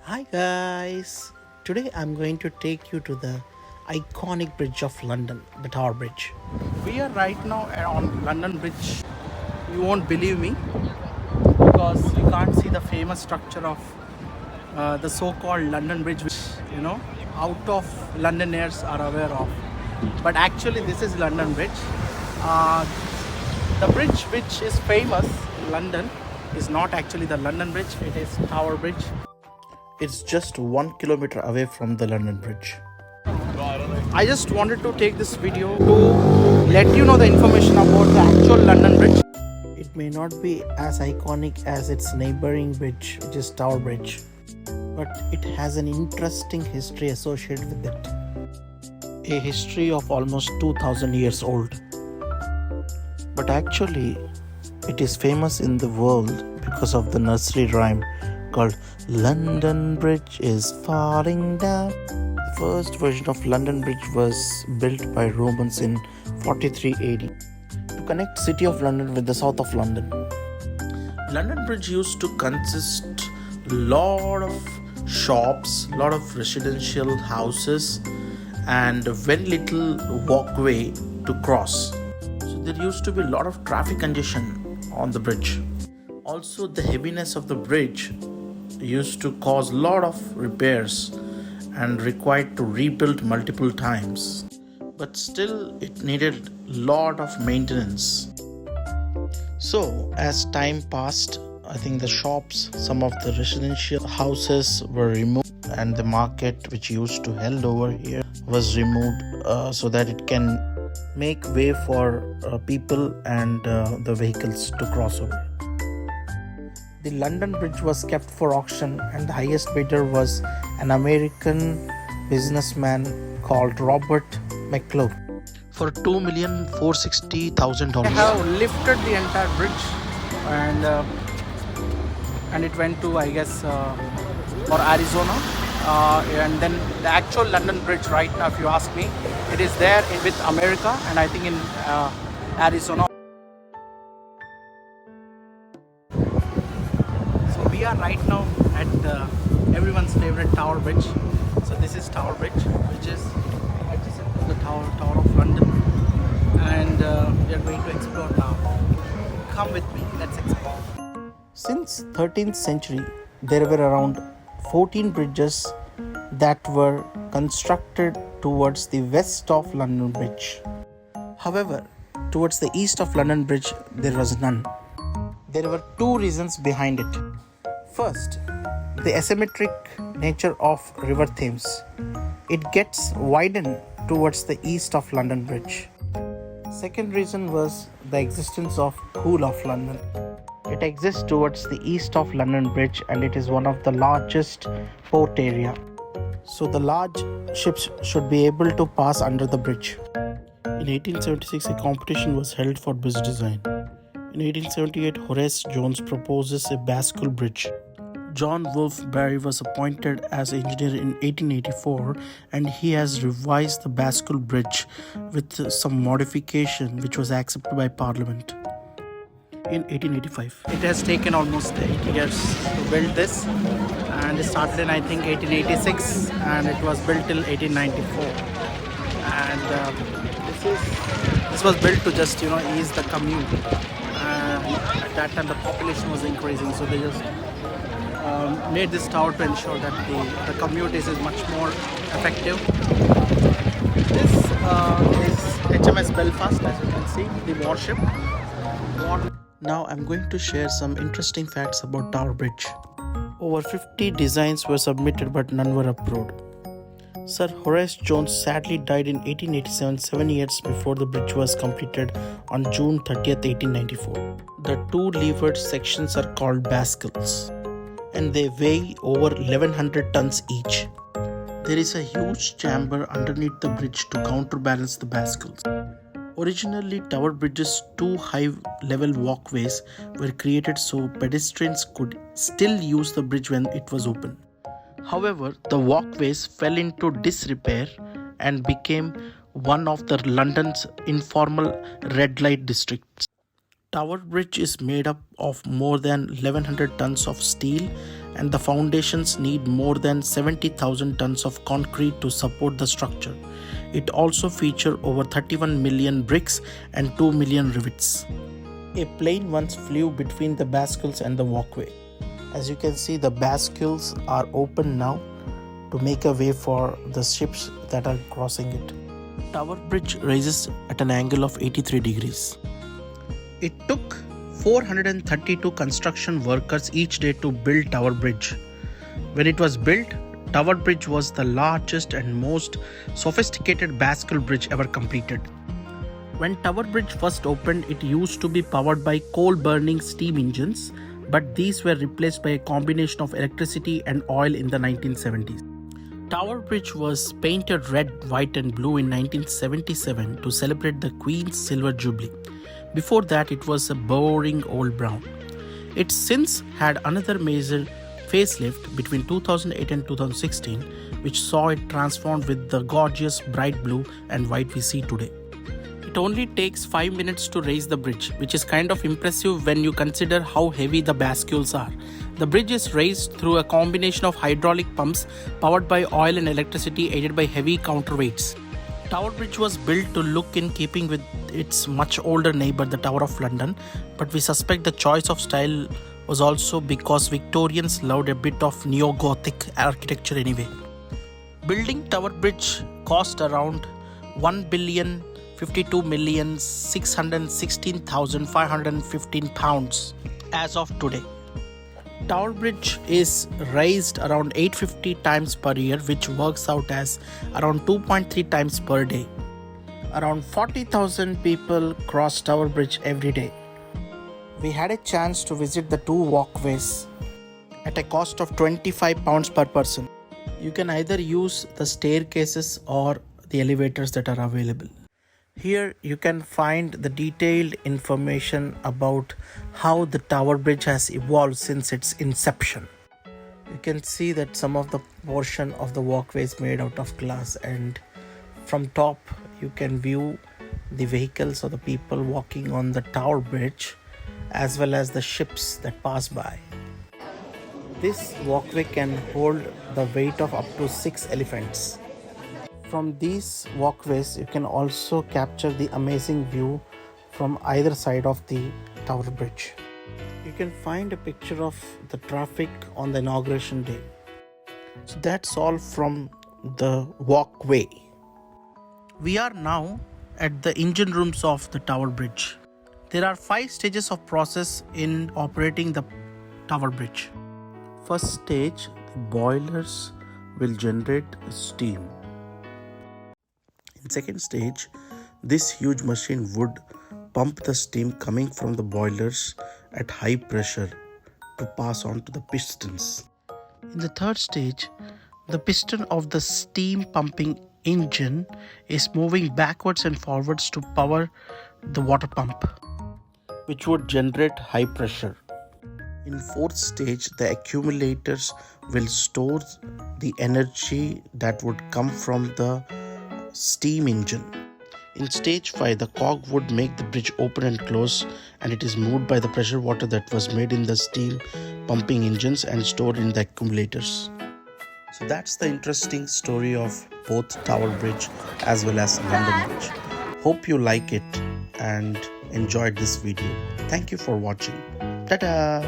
Hi guys! Today I'm going to take you to the iconic Bridge of London, the Tower Bridge. We are right now on London Bridge. You won't believe me because you can't see the famous structure of the so-called London Bridge, which out of Londoners are aware of. But actually, this is London Bridge. Uh, the bridge which is famous in London is not actually the London Bridge, it is Tower Bridge. It's just 1 kilometer away from the London Bridge. I just wanted to take this video to let you know the information about the actual London Bridge. It may not be as iconic as its neighboring bridge, which is Tower Bridge, but it has an interesting history associated with it. A history of almost 2000 years old. But actually, it is famous in the world because of the nursery rhyme called London Bridge is falling down. The first version of London Bridge was built by Romans in 43 AD to connect city of London with the south of London. London Bridge used to consist lot of shops, lot of residential houses and very little walkway to cross. So there used to be a lot of traffic congestion on the bridge. Also, the heaviness of the bridge used to cause a lot of repairs and required to rebuild multiple times. But still, it needed a lot of maintenance. So, as time passed, I think the shops, some of the residential houses were removed, and the market which used to held over here was removed so that it can make way for people and the vehicles to cross over. The London Bridge was kept for auction, and the highest bidder was an American businessman called Robert McClure for $2,460,000. They have lifted the entire bridge, and it went to, I guess, or Arizona, and then the actual London Bridge right now, if you ask me, it is there with America, and I think in Arizona. So we are right now at everyone's favorite Tower Bridge. So this is Tower Bridge, which is adjacent to the Tower of London, and we are going to explore now. Come with me, let's explore. Since 13th century, there were around 14 bridges that were constructed towards the west of London Bridge. However, towards the east of London Bridge, there was none. There were two reasons behind it. First, the asymmetric nature of River Thames. It gets widened towards the east of London Bridge. Second reason was the existence of Pool of London. It exists towards the east of London Bridge, and it is one of the largest port area. So the large ships should be able to pass under the bridge. In 1876, a competition was held for bridge design. In 1878, Horace Jones proposes a bascule bridge. John Wolfe Barry was appointed as engineer in 1884, and he has revised the bascule bridge with some modification which was accepted by Parliament in 1885. It has taken almost 8 years to build this, and it started in, I think, 1886, and it was built till 1894. And this was built to just ease the commute. At that time, the population was increasing, so they just made this tower to ensure that the commute is much more effective. This is HMS Belfast, as you can see, the warship. Now I'm going to share some interesting facts about Tower Bridge. Over 50 designs were submitted, but none were approved. Sir Horace Jones sadly died in 1887, 7 years before the bridge was completed on June 30th, 1894. The two levered sections are called bascules, and they weigh over 1100 tons each. There is a huge chamber underneath the bridge to counterbalance the bascules. Originally, Tower Bridge's two high-level walkways were created so pedestrians could still use the bridge when it was open. However, the walkways fell into disrepair and became one of the London's informal red light districts. Tower Bridge is made up of more than 1100 tons of steel and the foundations need more than 70,000 tons of concrete to support the structure. It also features over 31 million bricks and 2 million rivets. A plane once flew between the basculles and the walkway. As you can see, the basculles are open now to make a way for the ships that are crossing it. Tower Bridge rises at an angle of 83 degrees. It took 432 construction workers each day to build Tower Bridge. When it was built, Tower Bridge was the largest and most sophisticated bascule bridge ever completed. When Tower Bridge first opened, it used to be powered by coal-burning steam engines, but these were replaced by a combination of electricity and oil in the 1970s. Tower Bridge was painted red, white and blue in 1977 to celebrate the Queen's Silver Jubilee. Before that, it was a boring old brown. It's since had another major facelift between 2008 and 2016, which saw it transformed with the gorgeous bright blue and white we see today. It only takes 5 minutes to raise the bridge, which is kind of impressive when you consider how heavy the bascules are. The bridge is raised through a combination of hydraulic pumps powered by oil and electricity aided by heavy counterweights. Tower Bridge was built to look in keeping with its much older neighbour, the Tower of London, but we suspect the choice of style was also because Victorians loved a bit of neo-Gothic architecture anyway. Building Tower Bridge cost around £1,052,616,515 as of today. Tower Bridge is raised around 850 times per year, which works out as around 2.3 times per day. Around 40,000 people cross Tower Bridge every day. We had a chance to visit the two walkways at a cost of £25 per person. You can either use the staircases or the elevators that are available. Here you can find the detailed information about how the Tower Bridge has evolved since its inception. You can see that some of the portion of the walkway is made out of glass, and from top you can view the vehicles or the people walking on the Tower Bridge as well as the ships that pass by. This walkway can hold the weight of up to 6 elephants. From these walkways, you can also capture the amazing view from either side of the Tower Bridge. You can find a picture of the traffic on the inauguration day. So that's all from the walkway. We are now at the engine rooms of the Tower Bridge. There are 5 stages of process in operating the Tower Bridge. First stage, the boilers will generate steam. In second stage, this huge machine would pump the steam coming from the boilers at high pressure to pass on to the pistons. In the third stage, the piston of the steam pumping engine is moving backwards and forwards to power the water pump, which would generate high pressure. In fourth stage, the accumulators will store the energy that would come from the steam engine. In stage 5, the cog would make the bridge open and close, and it is moved by the pressure water that was made in the steam pumping engines and stored in the accumulators. So that's the interesting story of both Tower Bridge as well as London Bridge. Hope you like it and enjoyed this video. Thank you for watching. Ta-da!